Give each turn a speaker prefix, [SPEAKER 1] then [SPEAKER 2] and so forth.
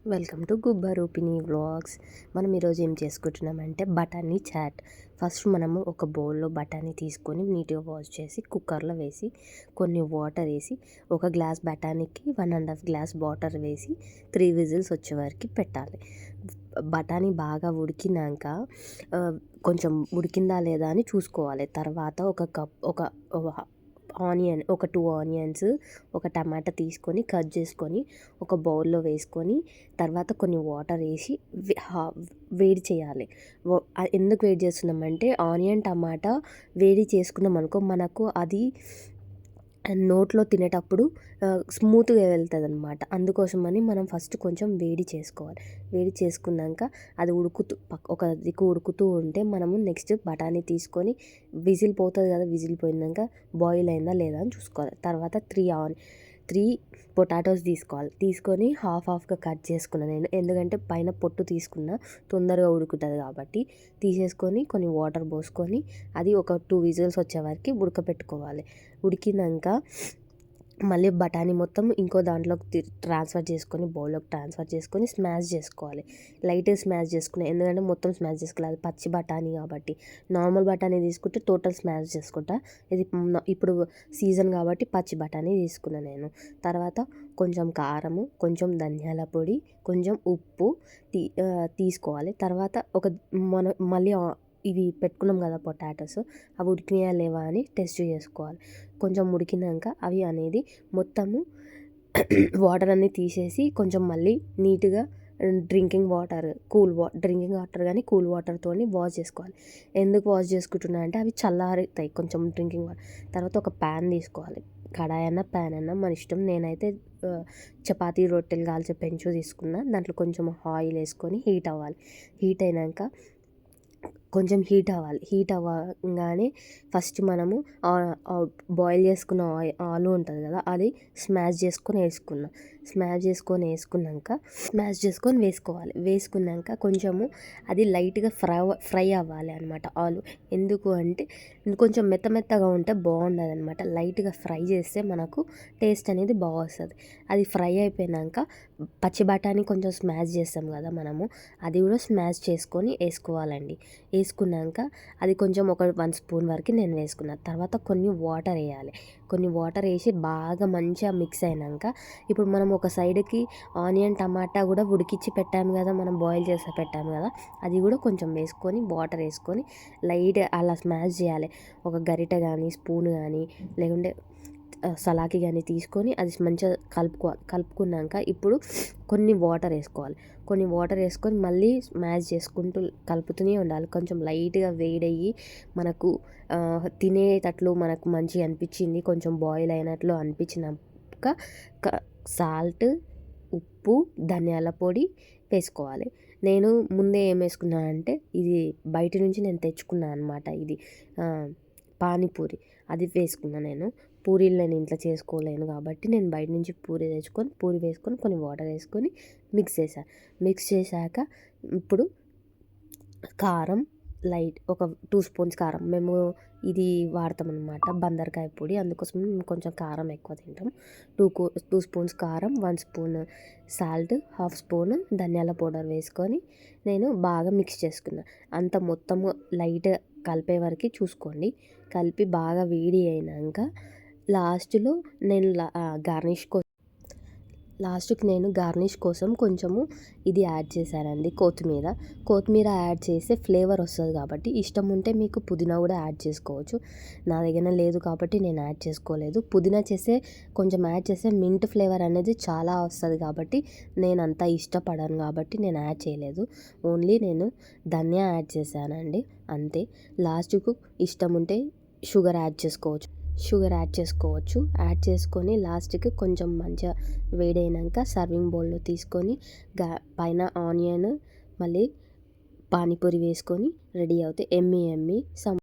[SPEAKER 1] Welcome to గుబ్బ రూపిణి vlogs. మనం ఈరోజు ఏం చేసుకుంటున్నామంటే బఠానీ చాట్. ఫస్ట్ మనము ఒక బౌల్లో బఠానీ తీసుకొని నీట్గా వాష్ చేసి కుక్కర్లో వేసి కొన్ని వాటర్ వేసి ఒక గ్లాస్ బఠానీకి 1.5 గ్లాస్ వాటర్ వేసి 3 విజిల్స్ వచ్చే వరకు పెట్టాలి. బఠానీ బాగా ఉడికినాక కొంచెం ఉడికిందా లేదా అని చూసుకోవాలి. తర్వాత ఒక 2 ఆనియన్స్, ఒక టమాటా తీసుకొని కట్ చేసుకొని ఒక బౌల్లో వేసుకొని తర్వాత కొన్ని వాటర్ వేసి వేడి చేయాలి. ఎందుకు వేడి చేస్తున్నామంటే ఆనియన్ టమాటా వేడి చేసుకున్నాం అనుకో మనకు అది నోట్లో తినేటప్పుడు స్మూత్గా వెళ్తుంది అనమాట. అందుకోసమని మనం ఫస్ట్ కొంచెం వేడి చేసుకోవాలి. వేడి చేసుకున్నాక అది ఒక దిక్కు ఉడుకుతూ ఉంటే మనము నెక్స్ట్ బఠానీ తీసుకొని విజిల్ పోతుంది కదా, విజిల్ పోయినాక బాయిల్ అయిందా లేదా అని చూసుకోవాలి. తర్వాత 3 పొటాటోస్ తీసుకొని హాఫ్గా కట్ చేసుకున్నాను నేను. ఎందుకంటే పైన పొట్టు తీసుకున్న తొందరగా ఉడుకుతుంది కాబట్టి తీసేసుకొని కొన్ని వాటర్ పోసుకొని అది ఒక 2 విజిల్స్ వచ్చే వరకు ఉడకపెట్టుకోవాలి. ఉడికినాక మళ్ళీ బఠానీ మొత్తం ఇంకో దాంట్లోకి బౌల్లోకి ట్రాన్స్ఫర్ చేసుకొని స్మాష్ చేసుకోవాలి. లైట్గా స్మాష్ చేసుకుని, ఎందుకంటే మొత్తం స్మాష్ చేసుకోవాలి, అది పచ్చి బఠానీ కాబట్టి. నార్మల్ బఠానీ తీసుకుంటే టోటల్ స్మాష్ చేసుకుంటా. ఇది ఇప్పుడు సీజన్ కాబట్టి పచ్చి బఠానీ తీసుకున్నాను నేను. తర్వాత కొంచెం కారము, కొంచెం ధనియాల పొడి, కొంచెం ఉప్పు తీసుకోవాలి. తర్వాత మళ్ళీ ఇవి పెట్టుకున్నాం కదా పొటాటోస్, అవి ఉడికినాయా లేవా అని టెస్ట్ చేసుకోవాలి. కొంచెం ఉడికినాక అవి అనేది మొత్తము వాటర్ అన్నీ తీసేసి కొంచెం మళ్ళీ నీట్గా డ్రింకింగ్ వాటర్ కానీ కూల్ వాటర్తో వాష్ చేసుకోవాలి. ఎందుకు వాష్ చేసుకుంటున్నా అంటే అవి చల్లారుతాయి కొంచెం డ్రింకింగ్ వాటర్. తర్వాత ఒక ప్యాన్ తీసుకోవాలి. కడాయి అన్న ప్యాన్ అన్న మన ఇష్టం. నేనైతే చపాతీ రొట్టెలు కాల్చే పెంచు తీసుకున్నా. దాంట్లో కొంచెం ఆయిల్ వేసుకొని హీట్ అయినాక కొంచెం హీట్ అవ్వగానే ఫస్ట్ మనము బాయిల్ చేసుకున్న ఆలు ఉంటుంది కదా, అది స్మాష్ చేసుకొని వేసుకోవాలి. వేసుకున్నాక కొంచెము అది లైట్గా ఫ్రై అవ్వాలి అనమాట ఆలు. ఎందుకు అంటే కొంచెం మెత్తగా ఉంటే బాగుండదు అనమాట. లైట్గా ఫ్రై చేస్తే మనకు టేస్ట్ అనేది బాగా వస్తుంది. అది ఫ్రై అయిపోయినాక పచ్చి బఠానీ కొంచెం స్మాష్ చేస్తాం కదా మనము, అది కూడా స్మాష్ చేసుకొని వేసుకోవాలండి. వేసుకున్నాక అది కొంచెం ఒక 1 స్పూన్ వరకు నేను వేసుకున్నాను. తర్వాత కొన్ని వాటర్ వేసి బాగా మంచిగా మిక్స్ అయినాక ఇప్పుడు మనం ఒక సైడ్కి ఆనియన్ టమాటా కూడా ఉడికించి పెట్టాము కదా, మనం బాయిల్ చేసి పెట్టాము కదా, అది కూడా కొంచెం వేసుకొని వాటర్ వేసుకొని లైట్ అలా స్మాష్ చేయాలి. ఒక గరిటె కానీ స్పూన్ కానీ లేకుంటే సలాకి కానీ తీసుకొని అది మంచిగా కలుపుకున్నాక ఇప్పుడు కొన్ని వాటర్ వేసుకొని మళ్ళీ స్మాష్ చేసుకుంటూ కలుపుతూనే ఉండాలి. కొంచెం లైట్గా వేడయ్యి మనకు తినేటట్లు మనకు మంచిగా అనిపించింది, కొంచెం బాయిల్ అయినట్లు అనిపించినాక సాల్ట్, ఉప్పు, ధనియాల పొడి వేసుకోవాలి. నేను ముందే ఏం వేసుకున్నాను అంటే ఇది బయట నుంచి నేను తెచ్చుకున్నాను అనమాట. ఇది పానీపూరి అది వేసుకున్నాను నేను. పూరీలు నేను ఇంట్లో చేసుకోలేను కాబట్టి నేను బయట నుంచి పూరి వేసుకొని కొన్ని వాటర్ వేసుకొని మిక్స్ చేశాక ఇప్పుడు కారం ఒక 2 స్పూన్స్ కారం, మేము ఇది వాడతాం అనమాట బందరకాయ పొడి, అందుకోసం మేము కొంచెం కారం ఎక్కువ తింటాం. 2 స్పూన్స్ కారం, 1 స్పూన్ సాల్ట్, హాఫ్ స్పూన్ ధనియాల పౌడర్ వేసుకొని నేను బాగా మిక్స్ చేసుకున్నాను. అంత మొత్తము లైట్ కలిపే వరకు చూసుకోండి. కలిపి బాగా వేడి అయినాక లాస్ట్కి నేను గార్నిష్ కోసం కొంచెము ఇది యాడ్ చేశానండి, కొత్తిమీర యాడ్ చేస్తే ఫ్లేవర్ వస్తుంది కాబట్టి ఇష్టం ఉంటే మీకు పుదీనా కూడా యాడ్ చేసుకోవచ్చు. నా దగ్గర లేదు కాబట్టి నేను యాడ్ చేసుకోలేదు. పుదీనా కొంచెం యాడ్ చేస్తే మింట్ ఫ్లేవర్ అనేది చాలా వస్తుంది కాబట్టి నేను అంత ఇష్టపడను కాబట్టి నేను యాడ్ చేయలేదు. ఓన్లీ నేను ధనియా యాడ్ చేశానండి, అంతే. లాస్ట్కు ఇష్టం ఉంటే షుగర్ యాడ్ చేసుకోవచ్చు. యాడ్ చేసుకొని లాస్ట్కి కొంచెం మంచిగా వేడైనాక సర్వింగ్ బౌల్లో తీసుకొని పైన ఆనియన్ మళ్ళీ పానీపూరి వేసుకొని రెడీ అవుతాయి ఎమ్మీ